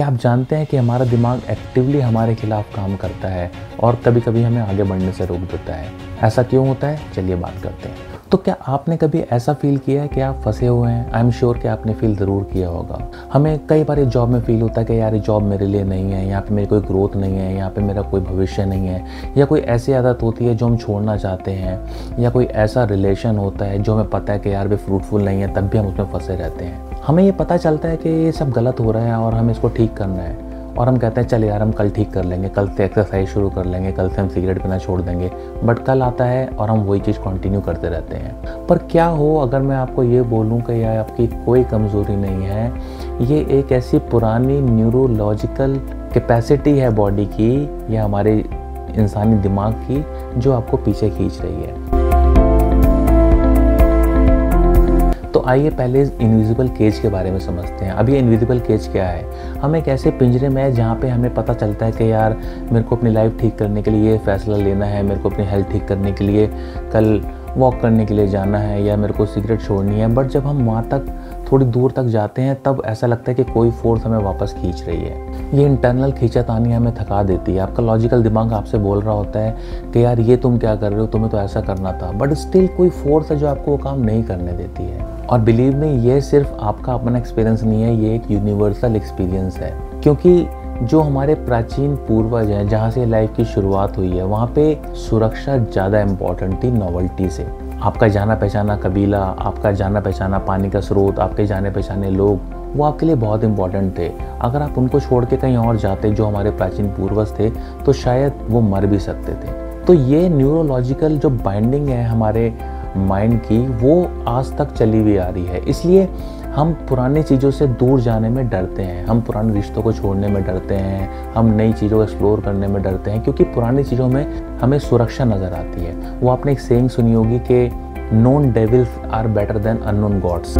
क्या आप जानते हैं कि हमारा दिमाग एक्टिवली हमारे खिलाफ काम करता है और कभी कभी हमें आगे बढ़ने से रोक देता है? ऐसा क्यों होता है, चलिए बात करते हैं। तो क्या आपने कभी ऐसा फील किया है कि आप फंसे हुए हैं? आई एम श्योर कि आपने फील ज़रूर किया होगा। हमें कई बार जॉब में फील होता है कि यार ये जॉब मेरे लिए नहीं है, यहाँ पे मेरी कोई ग्रोथ नहीं है, यहाँ पे मेरा कोई भविष्य नहीं है, या कोई ऐसी आदत होती है जो हम छोड़ना चाहते हैं, या कोई ऐसा रिलेशन होता है जो हमें पता है कि यार वे फ्रूटफुल नहीं है, तब भी हम उसमें फंसे रहते हैं। हमें ये पता चलता है कि ये सब गलत हो रहा है और हमें इसको ठीक करना है, और हम कहते हैं चल यार हम कल ठीक कर लेंगे, कल से एक्सरसाइज शुरू कर लेंगे, कल से हम सिगरेट पीना छोड़ देंगे। बट कल आता है और हम वही चीज़ कंटिन्यू करते रहते हैं। पर क्या हो अगर मैं आपको ये बोलूँ कि यह आपकी कोई कमज़ोरी नहीं है, ये एक ऐसी पुरानी न्यूरोलॉजिकल कैपेसिटी है बॉडी की या हमारे इंसानी दिमाग की जो आपको पीछे खींच रही है। तो आइए पहले इस इनविजिबल केज के बारे में समझते हैं। अभी इनविजिबल केज क्या है? हम एक ऐसे पिंजरे में है जहाँ पे हमें पता चलता है कि यार मेरे को अपनी लाइफ ठीक करने के लिए ये फैसला लेना है, मेरे को अपनी हेल्थ ठीक करने के लिए कल वॉक करने के लिए जाना है, या मेरे को सिगरेट छोड़नी है। बट जब हम वहाँ तक थोड़ी दूर तक जाते हैं तब ऐसा लगता है कि कोई फोर्स हमें वापस खींच रही है। ये इंटरनल खींचातानी हमें थका देती है। आपका लॉजिकल दिमाग आपसे बोल रहा होता है कि यार ये तुम क्या कर रहे हो, तुम्हें तो ऐसा करना था, बट स्टिल कोई फोर्स है जो आपको वो काम नहीं करने देती है। और बिलीव मी, ये सिर्फ आपका अपना एक्सपीरियंस नहीं है, ये एक यूनिवर्सल एक्सपीरियंस है। क्योंकि जो हमारे प्राचीन पूर्वज हैं, जहाँ से लाइफ की शुरुआत हुई है, वहाँ पे सुरक्षा ज़्यादा इम्पॉर्टेंट थी नॉवेल्टी से। आपका जाना पहचाना कबीला, आपका जाना पहचाना पानी का स्रोत, आपके जाने पहचाने लोग, वो आपके लिए बहुत इंपॉर्टेंट थे। अगर आप उनको छोड़ के कहीं और जाते जो हमारे प्राचीन पूर्वज थे, तो शायद वो मर भी सकते थे। तो ये न्यूरोलॉजिकल जो बाइंडिंग है हमारे माइंड की, वो आज तक चली हुई आ रही है। इसलिए हम पुरानी चीज़ों से दूर जाने में डरते हैं, हम पुराने रिश्तों को छोड़ने में डरते हैं, हम नई चीज़ों को एक्सप्लोर करने में डरते हैं, क्योंकि पुरानी चीज़ों में हमें सुरक्षा नज़र आती है। वो आपने एक सेइंग सुनी होगी कि known devils are better than unknown gods.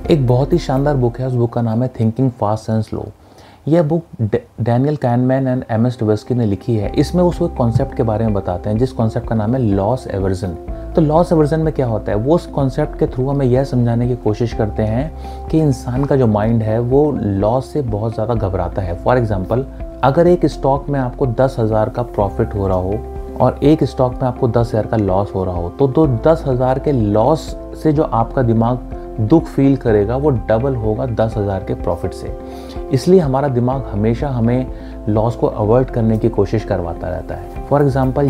एक बहुत ही शानदार बुक है, उस बुक का नाम है थिंकिंग फास्ट एंड स्लो। यह book Daniel Kahneman and MS. ट्वेस्की ने लिखी है। इसमें उस कॉन्सेप्ट के बारे में बताते हैं जिस कॉन्सेप्ट का नाम है लॉस एवर्जन। तो लॉस एवर्जन में क्या होता है, वो उस कॉन्सेप्ट के थ्रू हमें यह समझाने की कोशिश करते हैं कि इंसान का जो माइंड है वो लॉस से बहुत ज़्यादा घबराता है। फॉर एग्जाम्पल, अगर एक स्टॉक में आपको 10,000 का प्रॉफिट हो रहा हो और एक स्टॉक में आपको 10,000 का लॉस हो रहा हो, तो 10,000 के लॉस से जो आपका दिमाग दुख फील करेगा वो डबल होगा 10,000 के प्रॉफिट से। इसलिए हमारा दिमाग हमेशा हमें लॉस को अवॉइड करने की कोशिश करवाता रहता है। फॉर एग्जांपल,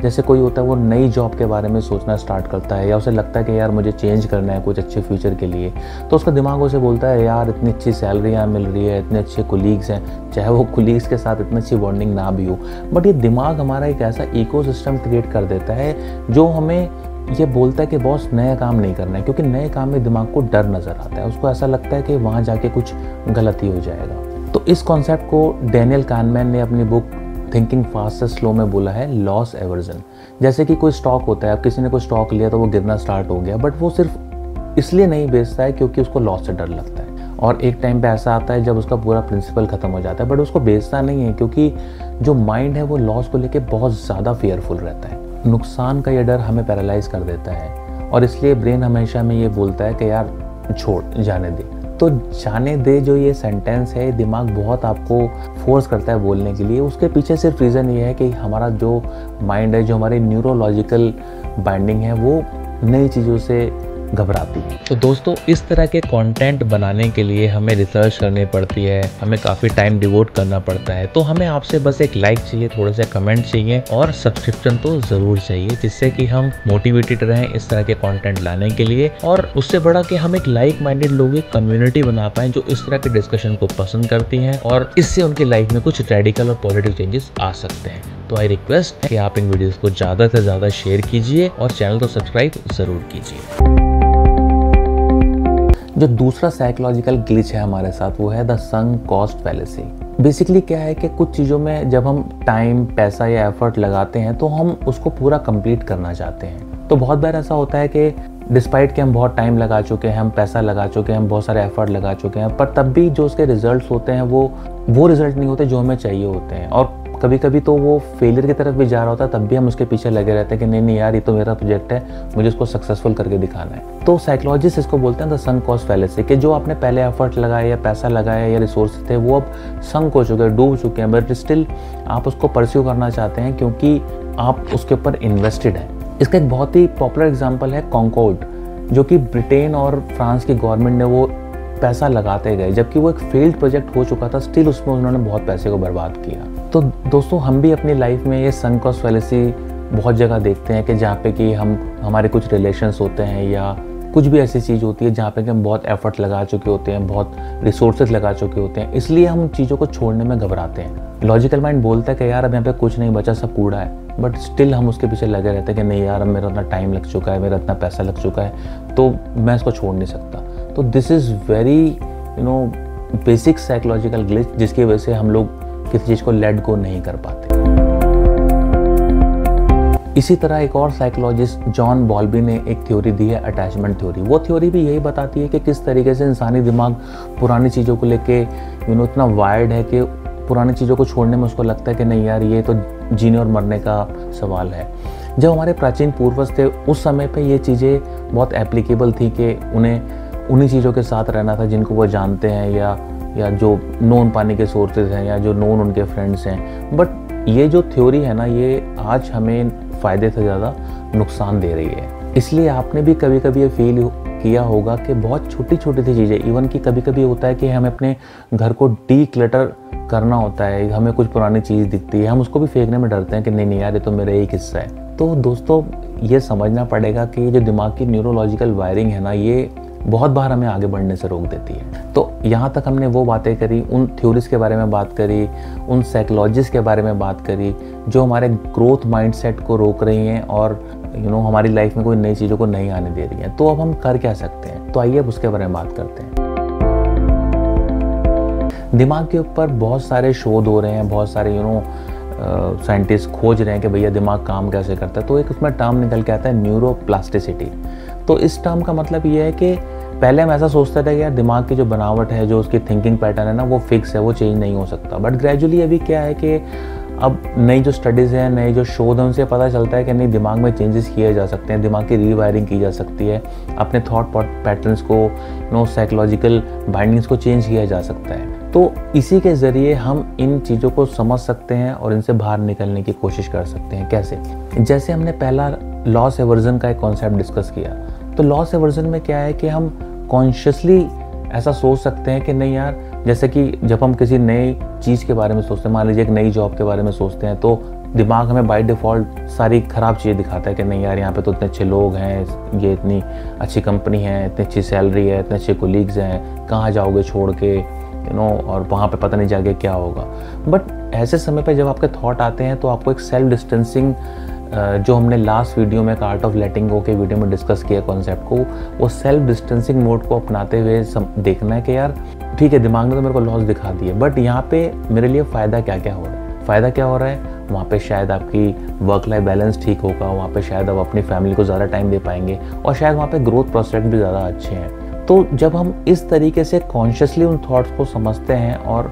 जैसे कोई होता है वो नई जॉब के बारे में सोचना स्टार्ट करता है, या उसे लगता है कि यार मुझे चेंज करना है कुछ अच्छे फ्यूचर के लिए, तो उसका दिमाग उसे बोलता है यार इतनी अच्छी सैलरी यहाँ मिल रही है, इतने अच्छे कोलीग्स हैं, चाहे वो कोलीग्स के साथ इतनी अच्छी बॉन्डिंग ना भी हो, बट ये दिमाग हमारा एक ऐसा इकोसिस्टम क्रिएट कर देता है जो हमें ये बोलता है कि बॉस नया काम नहीं करना है, क्योंकि नए काम में दिमाग को डर नज़र आता है। उसको ऐसा लगता है कि वहाँ जाके कुछ गलती हो जाएगा। तो इस कॉन्सेप्ट को डैनियल कैनमैन ने अपनी book thinking fast and slow में बोला है लॉस एवर्जन। जैसे कि कोई स्टॉक होता है, अब किसी ने कोई स्टॉक लिया तो वो गिरना स्टार्ट हो गया, बट वो सिर्फ इसलिए नहीं बेचता है क्योंकि उसको लॉस से डर लगता है। और एक टाइम पे ऐसा आता है जब उसका पूरा प्रिंसिपल खत्म हो जाता है, बट उसको बेचता नहीं है क्योंकि जो माइंड है वो लॉस को लेके बहुत ज़्यादा फियरफुल रहता है। नुकसान का ये डर हमें पैरालाइज कर देता है, और इसलिए ब्रेन हमेशा हमें ये बोलता है कि यार छोड़, जाने दे। तो जाने दे जो ये सेंटेंस है, दिमाग बहुत आपको फोर्स करता है बोलने के लिए। उसके पीछे सिर्फ रीज़न ये है कि हमारा जो माइंड है, जो हमारी न्यूरोलॉजिकल बाइंडिंग है, वो नई चीज़ों से घबराती है। तो दोस्तों, इस तरह के कंटेंट बनाने के लिए हमें रिसर्च करनी पड़ती है, हमें काफ़ी टाइम डिवोट करना पड़ता है। तो हमें आपसे बस एक लाइक चाहिए, थोड़े से कमेंट चाहिए और सब्सक्रिप्शन तो ज़रूर चाहिए, जिससे कि हम मोटिवेटेड रहें इस तरह के कंटेंट लाने के लिए। और उससे बड़ा कि हम एक लाइक माइंडेड लोग एक कम्युनिटी बना पाएँ जो इस तरह के डिस्कशन को पसंद करती हैं, और इससे उनकी लाइफ में कुछ रेडिकल और पॉजिटिव चेंजेस आ सकते हैं। तो आई रिक्वेस्ट है कि आप इन वीडियोज़ को ज़्यादा से ज़्यादा शेयर कीजिए और चैनल को सब्सक्राइब ज़रूर कीजिए। जो दूसरा साइकोलॉजिकल ग्लिच है हमारे साथ, वो है the sunk cost fallacy. Basically क्या है कि कुछ चीज़ों में जब हम टाइम, पैसा या एफर्ट लगाते हैं तो हम उसको पूरा कंप्लीट करना चाहते हैं। तो बहुत बार ऐसा होता है कि डिस्पाइट कि हम बहुत टाइम लगा चुके हैं, हम पैसा लगा चुके हैं, हम बहुत सारे एफर्ट लगा चुके हैं, पर तब भी जो उसके रिजल्ट्स होते हैं वो रिजल्ट नहीं होते जो हमें चाहिए होते हैं। और कभी कभी तो वो फेलियर की तरफ भी जा रहा होता है, तब भी हम उसके पीछे लगे रहते हैं कि नहीं नहीं यार, ये तो मेरा प्रोजेक्ट है, मुझे उसको सक्सेसफुल करके दिखाना है। तो साइकोलॉजिस्ट इसको बोलते हैं द संक कॉस्ट फैलेसी, कि जो आपने पहले एफर्ट लगाया या पैसा लगाया या रिसोर्स थे वो अब संक हो चुके हैं, डूब चुके हैं, बट स्टिल आप उसको परस्यू करना चाहते हैं क्योंकि आप उसके ऊपर इन्वेस्टेड हैं। इसका एक बहुत ही पॉपुलर एग्जाम्पल है कॉन्कॉर्ड, जो कि ब्रिटेन और फ्रांस की गवर्नमेंट ने वो पैसा लगाते गए, जबकि वो एक फेल्ड प्रोजेक्ट हो चुका था, स्टिल उसमें उन्होंने बहुत पैसे को बर्बाद किया। तो दोस्तों, हम भी अपनी लाइफ में ये संक कॉस्ट फैलेसी बहुत जगह देखते हैं कि जहाँ पे कि हमारे कुछ रिलेशंस होते हैं या कुछ भी ऐसी चीज़ होती है जहाँ पे कि हम बहुत एफर्ट लगा चुके होते हैं, बहुत रिसोर्सेज लगा चुके होते हैं, इसलिए हम चीज़ों को छोड़ने में घबराते हैं। लॉजिकल माइंड बोलता है कि यार अब यहाँ पे कुछ नहीं बचा, सब कूड़ा है, बट स्टिल हम उसके पीछे लगे रहते हैं कि नहीं यार, अब मेरा इतना टाइम लग चुका है, मेरा इतना पैसा लग चुका है, तो मैं इसको छोड़ नहीं सकता। तो this is very basic psychological glitch, जिसकी वजह से हम लोग किसी चीज़ को लेट गो नहीं कर पाते। इसी तरह एक और साइकोलॉजिस्ट जॉन बॉल्बी ने एक थ्योरी दी है, अटैचमेंट थ्योरी। वो थ्योरी भी यही बताती है कि किस तरीके से इंसानी दिमाग पुरानी चीज़ों को लेके इतना वायर्ड है कि पुरानी चीज़ों को छोड़ने में उसको लगता है कि नहीं यार, ये तो जीने और मरने का सवाल है। जब हमारे प्राचीन पूर्वज थे उस समय पे ये चीज़ें बहुत एप्लीकेबल थी कि उन्हें उन्हीं चीज़ों के साथ रहना था जिनको वो जानते हैं या जो नोन पानी के सोर्सेज हैं या जो नोन उनके फ्रेंड्स हैं। बट ये जो थ्योरी है ना, ये आज हमें फ़ायदे से ज़्यादा नुकसान दे रही है। इसलिए आपने भी कभी कभी ये फील किया होगा कि बहुत छोटी छोटी सी चीज़ें, इवन कि कभी कभी होता है कि हमें अपने घर को डीक्लटर करना होता है, हमें कुछ पुरानी चीज़ दिखती है, हम उसको भी फेंकने में डरते हैं कि नहीं नहीं यार, ये तो मेरा एक हिस्सा है। तो दोस्तों, ये समझना पड़ेगा कि ये जो दिमाग की न्यूरोलॉजिकल वायरिंग है ना, ये बहुत बार हमें आगे बढ़ने से रोक देती है। तो यहाँ तक हमने वो बातें करी, उन थ्योरीज के बारे में बात करी, उन साइकोलॉजिस्ट के बारे में बात करी जो हमारे ग्रोथ माइंडसेट को रोक रही हैं और हमारी लाइफ में कोई नई चीज़ों को नहीं आने दे रही हैं। तो अब हम कर क्या सकते हैं? तो आइए अब उसके बारे में बात करते हैं। दिमाग के ऊपर बहुत सारे शोध हो रहे हैं, बहुत सारे साइंटिस्ट खोज रहे हैं कि भैया दिमाग काम कैसे करता है। तो एक उसमें टर्म निकल के आता है न्यूरोप्लास्टिसिटी। तो इस टर्म का मतलब ये है कि पहले हम ऐसा सोचते थे कि यार दिमाग की जो बनावट है, जो उसकी थिंकिंग पैटर्न है ना, वो फिक्स है, वो चेंज नहीं हो सकता। बट ग्रेजुअली अभी क्या है कि अब नई जो स्टडीज़ हैं, नए जो शोध हैं, उनसे पता चलता है कि नहीं, दिमाग में चेंजेस किए जा सकते हैं, दिमाग की रीवायरिंग की जा सकती है, अपने थॉट पैटर्न्स को साइकोलॉजिकल बाइंडिंग्स को चेंज किया जा सकता है। तो इसी के ज़रिए हम इन चीज़ों को समझ सकते हैं और इनसे बाहर निकलने की कोशिश कर सकते हैं। कैसे? जैसे हमने पहला लॉस एवर्जन का एक कॉन्सेप्ट डिस्कस किया। तो लॉस एवर्जन में क्या है कि हम कॉन्शियसली ऐसा सोच सकते हैं कि नहीं यार, जैसे कि जब हम किसी नई चीज़ के बारे में सोचते हैं, मान लीजिए एक नई जॉब के बारे में सोचते हैं, तो दिमाग हमें बाय डिफ़ॉल्ट सारी ख़राब चीज़ें दिखाता है कि नहीं यार, यहाँ पे तो इतने अच्छे लोग हैं, ये इतनी अच्छी कंपनी है, इतनी अच्छी सैलरी है, इतने अच्छे कोलीग्स हैं, कहाँ जाओगे छोड़ के, और वहाँ पे पता नहीं जाके क्या होगा। बट ऐसे समय पे जब आपके थॉट आते हैं तो आपको एक सेल्फ डिस्टेंसिंग, जो हमने लास्ट वीडियो में आर्ट ऑफ लेटिंग गो के वीडियो में डिस्कस किया कॉन्सेप्ट को, वो सेल्फ डिस्टेंसिंग मोड को अपनाते हुए देखना है कि यार ठीक है, दिमाग ने तो मेरे को लॉस दिखा दी है, बट यहाँ पे मेरे लिए फ़ायदा क्या क्या हो रहा है। फ़ायदा क्या हो रहा है? वहाँ पे शायद आपकी वर्क लाइफ बैलेंस ठीक होगा, वहाँ पे शायद आप अपनी फैमिली को ज़्यादा टाइम दे पाएंगे और शायद वहाँ पे ग्रोथ प्रोस्पेक्ट भी ज़्यादा अच्छे हैं। तो जब हम इस तरीके से कॉन्शियसली उन थॉट्स को समझते हैं और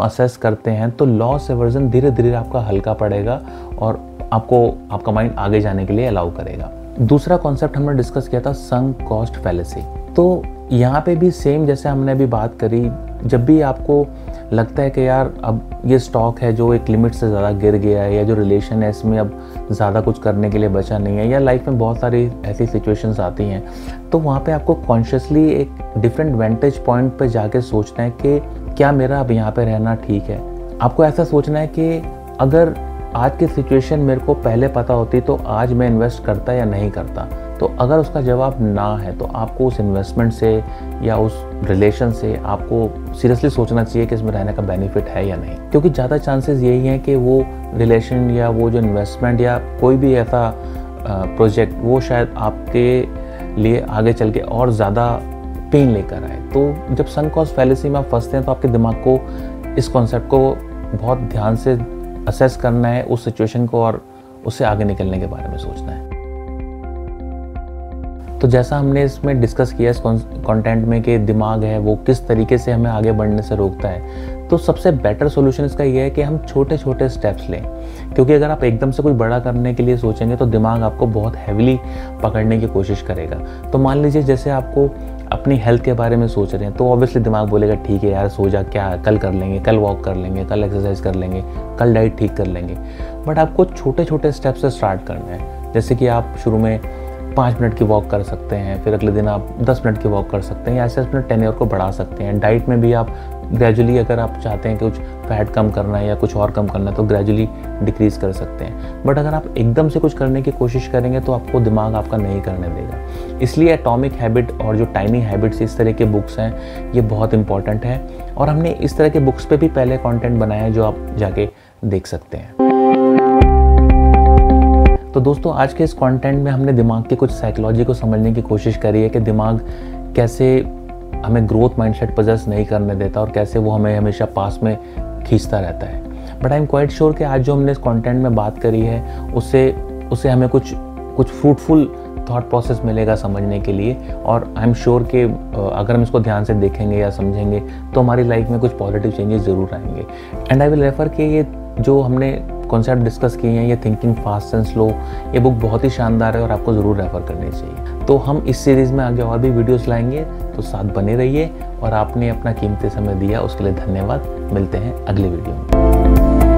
असेस करते हैं, तो लॉस एवर्जन धीरे धीरे आपका हल्का पड़ेगा और आपका माइंड आगे जाने के लिए अलाउ करेगा। दूसरा कॉन्सेप्ट हमने डिस्कस किया था संक कॉस्ट फैलेसी। तो यहाँ पे भी सेम जैसे हमने अभी बात करी, जब भी आपको लगता है कि यार अब ये स्टॉक है जो एक लिमिट से ज़्यादा गिर गया है, या जो रिलेशन है इसमें अब ज़्यादा कुछ करने के लिए बचा नहीं है, या लाइफ में बहुत सारी ऐसी सिचुएशंस आती हैं, तो वहाँ पे आपको कॉन्शियसली एक डिफरेंट वेंटेज पॉइंट पे जाके सोचना है कि क्या मेरा अब यहाँ पे रहना ठीक है। आपको ऐसा सोचना है कि अगर आज की सिचुएशन मेरे को पहले पता होती तो आज मैं इन्वेस्ट करता या नहीं करता। तो अगर उसका जवाब ना है तो आपको उस इन्वेस्टमेंट से या उस रिलेशन से आपको सीरियसली सोचना चाहिए कि इसमें रहने का बेनिफिट है या नहीं, क्योंकि ज़्यादा चांसेस यही हैं कि वो रिलेशन या वो जो इन्वेस्टमेंट या कोई भी ऐसा प्रोजेक्ट, वो शायद आपके लिए आगे चल के और ज़्यादा पेन लेकर आए। तो जब संक कॉस्ट फैलेसी में आप फंसते हैं तो आपके दिमाग को इस कॉन्सेप्ट को बहुत ध्यान से असेस करना है, उस सिचुएशन को, और उससे आगे निकलने के बारे में सोचना है। तो जैसा हमने इसमें डिस्कस किया इस कंटेंट में कि दिमाग है वो किस तरीके से हमें आगे बढ़ने से रोकता है, तो सबसे बेटर सोल्यूशन इसका ये है कि हम छोटे छोटे स्टेप्स लें, क्योंकि अगर आप एकदम से कुछ बड़ा करने के लिए सोचेंगे तो दिमाग आपको बहुत हैविली पकड़ने की कोशिश करेगा। तो मान लीजिए जैसे आपको अपनी हेल्थ के बारे में सोच रहे हैं, तो ऑब्वियसली दिमाग बोलेगा ठीक है यार सो जा, क्या कल कर लेंगे, कल वॉक कर लेंगे, कल एक्सरसाइज कर लेंगे, कल डाइट ठीक कर लेंगे। बट आपको छोटे छोटे स्टेप से स्टार्ट करना है। जैसे कि आप शुरू में 5 मिनट की वॉक कर सकते हैं, फिर अगले दिन आप 10 मिनट की वॉक कर सकते हैं, या ऐसे अपने टेन्योर को बढ़ा सकते हैं। डाइट में भी आप ग्रेजुअली, अगर आप चाहते हैं कि कुछ फैट कम करना है या कुछ और कम करना है, तो ग्रेजुअली डिक्रीज़ कर सकते हैं। बट अगर आप एकदम से कुछ करने की कोशिश करेंगे तो आपको दिमाग आपका नहीं करने देगा। इसलिए एटॉमिक हैबिट और जो टाइनी हैबिट्स, इस तरह के बुक्स हैं, ये बहुत इंपॉर्टेंट है। और हमने इस तरह के बुक्स पे भी पहले कंटेंट बनाया है जो आप जाके देख सकते हैं। तो दोस्तों, आज के इस कंटेंट में हमने दिमाग की कुछ साइकोलॉजी को समझने की कोशिश करी है कि दिमाग कैसे हमें ग्रोथ माइंडसेट पजेस नहीं करने देता और कैसे वो हमें हमेशा पास में खींचता रहता है। But I am quite sure कि आज जो हमने इस कंटेंट में बात करी है उससे हमें कुछ फ्रूटफुल थॉट प्रोसेस मिलेगा समझने के लिए। और आई एम श्योर कि अगर हम इसको ध्यान से देखेंगे या समझेंगे तो हमारी लाइफ में कुछ पॉजिटिव चेंजेस ज़रूर आएंगे। एंड आई विल रेफर कि ये जो हमने कॉन्सेप्ट डिस्कस किए हैं, ये थिंकिंग फास्ट एंड स्लो, ये बुक बहुत ही शानदार है और आपको ज़रूर रेफ़र करनी चाहिए। तो हम इस सीरीज़ में आगे और भी वीडियोस लाएंगे, तो साथ बने रहिए। और आपने अपना कीमती समय दिया उसके लिए धन्यवाद। मिलते हैं अगले वीडियो में।